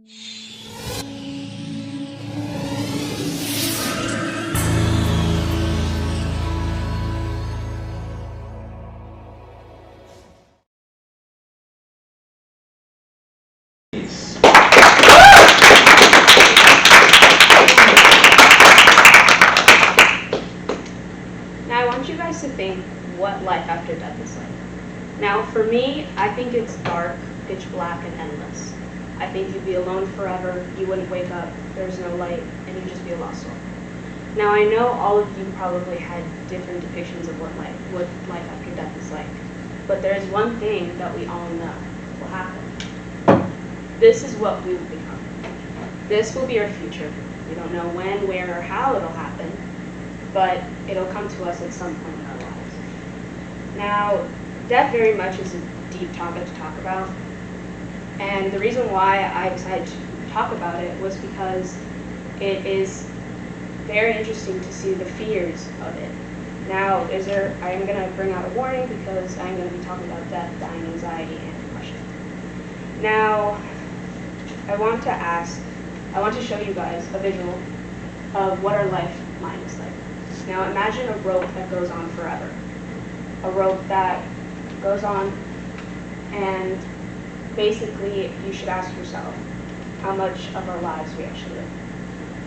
Now I want you guys to think what life after death is like. Now for me, I think it's dark, pitch black, and endless. I think you'd be alone forever, you wouldn't wake up, there's no light, and you'd just be a lost soul. Now I know all of you probably had different depictions of what life after death is like. But there is one thing that we all know will happen. This is what we will become. This will be our future. We don't know when, where, or how it'll happen, but it'll come to us at some point in our lives. Now, death very much is a deep topic to talk about, and the reason why I decided to talk about it was because it is very interesting to see the fears of it. Now, I am going to bring out a warning because I'm going to be talking about death, dying, anxiety, and depression. Now, I want to show you guys a visual of what our lifeline is like. Now, imagine a rope that goes on forever. A rope that goes on, and basically you should ask yourself how much of our lives we actually live.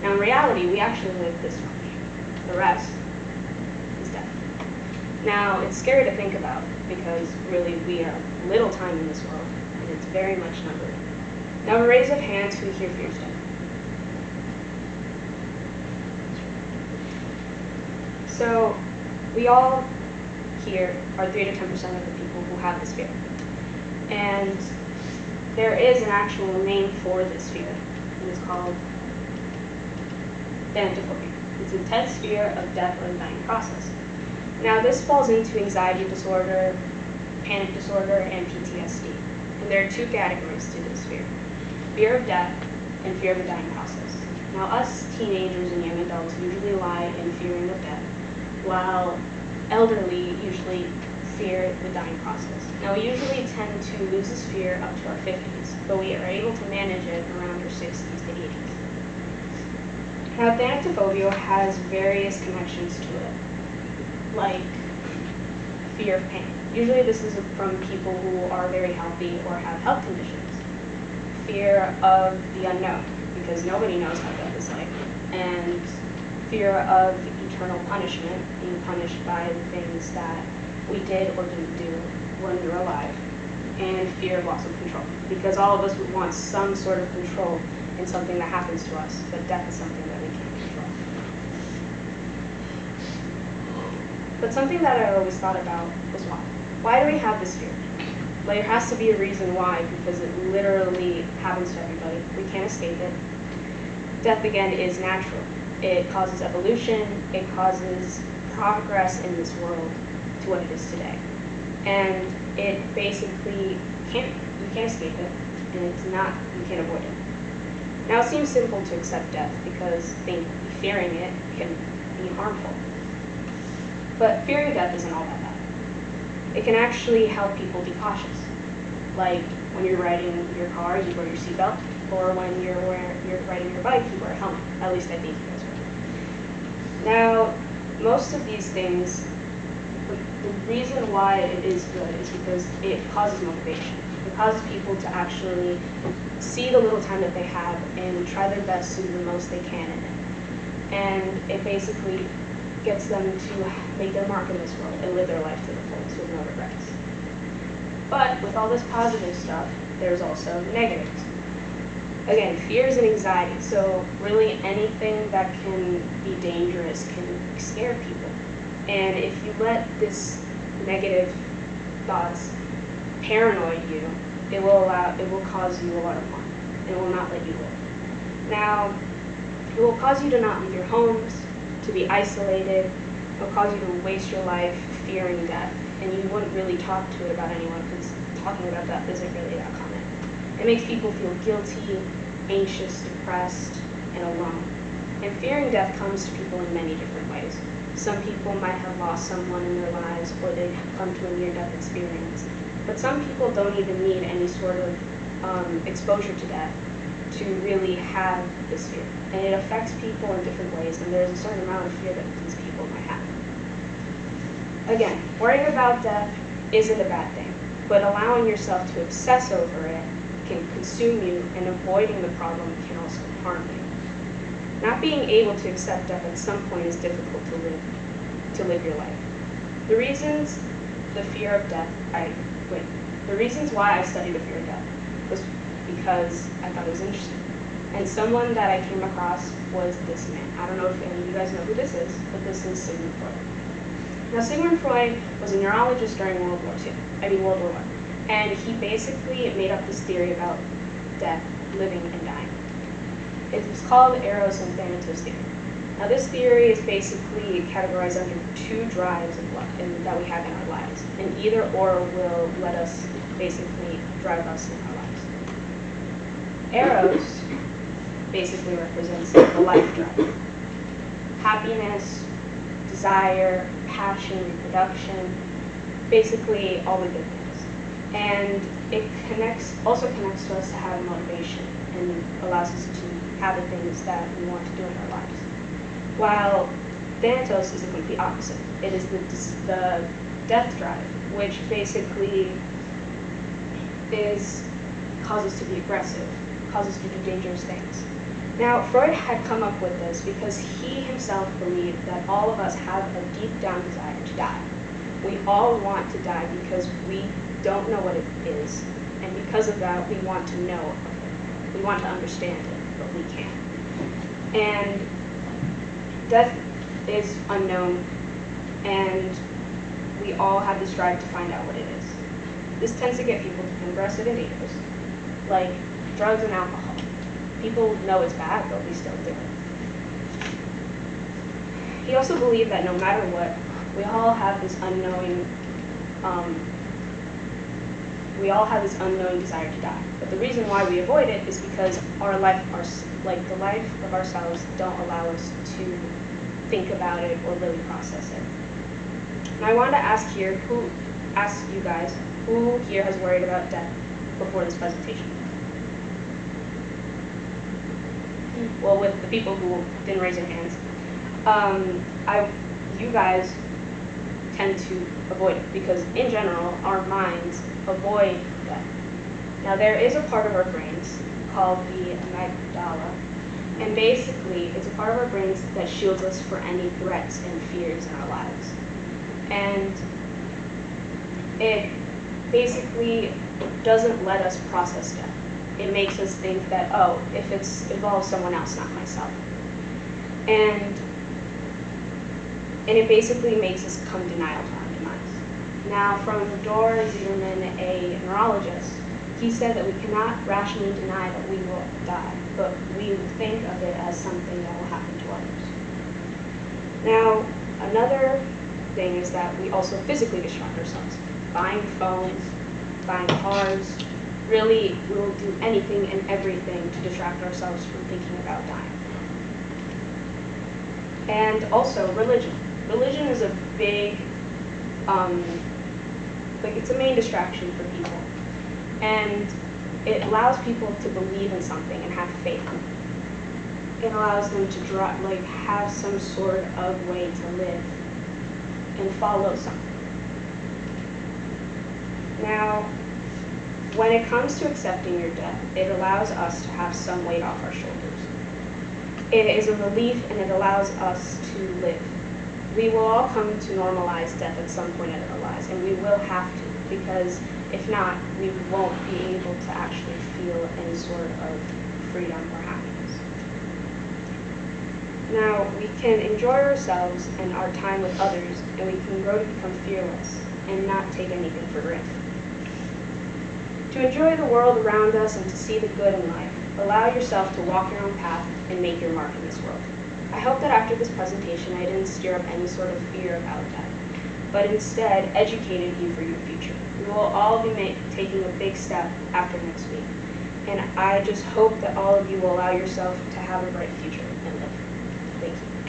Now, in reality, we actually live this much. The rest is death. Now, it's scary to think about because really we are little time in this world, and it's very much numbered. Now, a raise of hands who here fears death. So, we all here are 3 to 10% of the people who have this fear. And there is an actual name for this fear. It is called thanatophobia. It's an intense fear of death or the dying process. Now, this falls into anxiety disorder, panic disorder, and PTSD. And there are two categories to this fear: fear of death and fear of the dying process. Now, us teenagers and young adults usually lie in fearing of death, while elderly usually fear the dying process. Now, we usually tend to lose this fear up to our 50s, but we are able to manage it around our 60s to 80s. Now, thanatophobia has various connections to it, like fear of pain. Usually this is from people who are very healthy or have health conditions. Fear of the unknown, because nobody knows how death is like, and fear of eternal punishment, being punished by the things that we did or didn't do when we were alive, and fear of loss of control, because all of us would want some sort of control in something that happens to us, but death is something that we can't control. But something that I always thought about was why. Why do we have this fear? Well, there has to be a reason why, because it literally happens to everybody. We can't escape it. Death, again, is natural. It causes evolution, it causes progress in this world to what it is today. And it basically you can't escape it, and you can't avoid it. Now, it seems simple to accept death because fearing it can be harmful. But fearing death isn't all that bad. It can actually help people be cautious. Like when you're riding your car, you wear your seatbelt, or when you're riding your bike, you wear a helmet. At least I think you guys would. Now, most of these things, the reason why it is good is because it causes motivation. It causes people to actually see the little time that they have and try their best to do the most they can in it. And it basically gets them to make their mark in this world and live their life to the fullest with no regrets. But with all this positive stuff, there's also negatives. Again, fears and anxiety. So really anything that can be dangerous can scare people. And if you let this negative thoughts paranoid you, it will cause you a lot of harm. It will not let you live. Now, it will cause you to not leave your homes, to be isolated. It will cause you to waste your life fearing death, and you wouldn't really talk to it about anyone because talking about death isn't really that common. It makes people feel guilty, anxious, depressed, and alone. And fearing death comes to people in many different ways. Some people might have lost someone in their lives, or they come to a near-death experience. But some people don't even need any sort of exposure to death to really have this fear. And it affects people in different ways, and there's a certain amount of fear that these people might have. Again, worrying about death isn't a bad thing, but allowing yourself to obsess over it can consume you, and avoiding the problem can also harm you. Not being able to accept death at some point is difficult to live your life. The reasons why I studied the fear of death was because I thought it was interesting. And someone that I came across was this man. I don't know if any of you guys know who this is, but this is Sigmund Freud. Now, Sigmund Freud was a neurologist during World War I. And he basically made up this theory about death, living, and dying. It was called Eros and Thanatos theory. Now, this theory is basically categorized under two drives that we have in our lives, and either or will let us basically drive us in our lives. Eros basically represents the life drive. Happiness, desire, passion, reproduction, basically all the good things. And it also connects to us to have motivation and allows us to have the things that we want to do in our lives. While Thanatos is the complete opposite. It is the death drive, which basically causes us to be aggressive, causes us to do dangerous things. Now, Freud had come up with this because he himself believed that all of us have a deep down desire to die. We all want to die because we don't know what it is, and because of that, we want to know it. We want to understand it, but we can't. And death is unknown, and we all have this drive to find out what it is. This tends to get people to become aggressive and dangerous, like drugs and alcohol. People know it's bad, but we still do it. He also believed that no matter what, we all have this unknowing desire to die. But the reason why we avoid it is because the life of ourselves don't allow us to think about it or really process it. And I wanted to ask you guys, who here has worried about death before this presentation? Well, with the people who didn't raise their hands, you guys tend to avoid it because, in general, our minds avoid death. Now, there is a part of our brains called the amygdala, and basically, it's a part of our brains that shields us for any threats and fears in our lives. And it basically doesn't let us process death. It makes us think that, oh, if it involves someone else, not myself. And it basically makes us come denial to our demise. Now, from Dor Zierman, a neurologist, he said that we cannot rationally deny that we will die, but we will think of it as something that will happen to others. Now, another thing is that we also physically distract ourselves. Buying phones, buying cars, really, we will do anything and everything to distract ourselves from thinking about dying. And also, religion. Religion is a big, it's a main distraction for people. And it allows people to believe in something and have faith. It allows them to have some sort of way to live and follow something. Now, when it comes to accepting your death, it allows us to have some weight off our shoulders. It is a relief, and it allows us to live. We will all come to normalize death at some point in our lives, and we will have to, because if not, we won't be able to actually feel any sort of freedom or happiness. Now, we can enjoy ourselves and our time with others, and we can grow to become fearless and not take anything for granted. To enjoy the world around us and to see the good in life, allow yourself to walk your own path and make your mark in this world. I hope that after this presentation I didn't stir up any sort of fear about death, but instead educated you for your future. We will all be taking a big step after next week, and I just hope that all of you will allow yourself to have a bright future and live. Thank you.